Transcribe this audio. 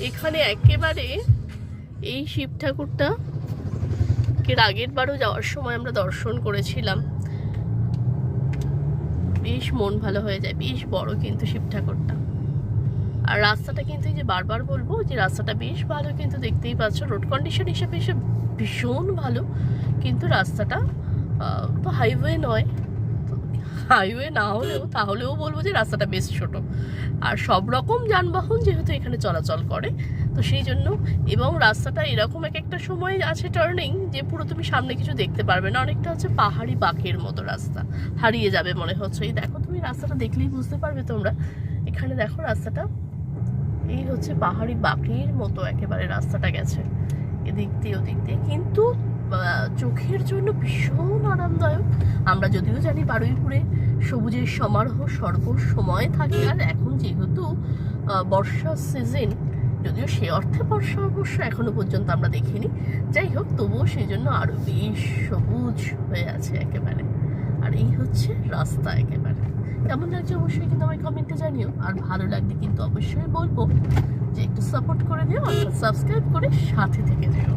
এখানে একেবারে এই শিব ঠাকুরটা এর আগের বারও যাওয়ার সময় আমরা দর্শন করেছিলাম। বেশ মন ভালো হয়ে যায়, বেশ বড় কিন্তু শিব ঠাকুরটা। আর রাস্তাটা কিন্তু এই যে বারবার বলবো যে রাস্তাটা বেশ ভালো, কিন্তু দেখতেই পাচ্ছ রোড কন্ডিশন হিসেবে এসে ভীষণ ভালো। কিন্তু রাস্তাটা তো হাইওয়ে নয়, হাইওয়ে না হলেও তাহলেও বলবো যে রাস্তাটা বেশ ছোট। আর সব রকম যানবাহন যেহেতু এখানে চলাচল করে, তো সেই জন্য, এবং রাস্তাটা এরকম এক একটা সময় আছে টার্নিং যে পুরো তুমি সামনে কিছু দেখতে পারবে না, অনেকটা হচ্ছে পাহাড়ি বাঁকের মতো রাস্তা, হারিয়ে যাবে মনে হচ্ছে। এই দেখো তুমি রাস্তাটা দেখলেই বুঝতে পারবে তোমরা, এখানে দেখো রাস্তাটা এই হচ্ছে পাহাড়ি বাঁকের মতো একেবারে রাস্তাটা গেছে এদিক দিয়ে ওদিক দিয়ে, কিন্তু চোখের জন্য ভীষণ আরামদায়ক। আমরা যদিও জানি বারুইপুরে সবুজের সমারোহ সর্ব সময় থাকে, আর এখন যেহেতু বর্ষার সিজন, যদিও সে অর্থে বর্ষা অবশ্য এখনো পর্যন্ত আমরা দেখিনি, যাই হোক তবুও সেই জন্য আরো বেশ সবুজ হয়ে আছে একেবারে। আর এই হচ্ছে রাস্তা একেবারে। কেমন লাগছে অবশ্যই কিন্তু আমায় কমেন্টে জানিও, আর ভালো লাগলে কিন্তু অবশ্যই বলবো যে একটু সাপোর্ট করে দিও, অর্থাৎ সাবস্ক্রাইব করে সাথে থেকে যেও।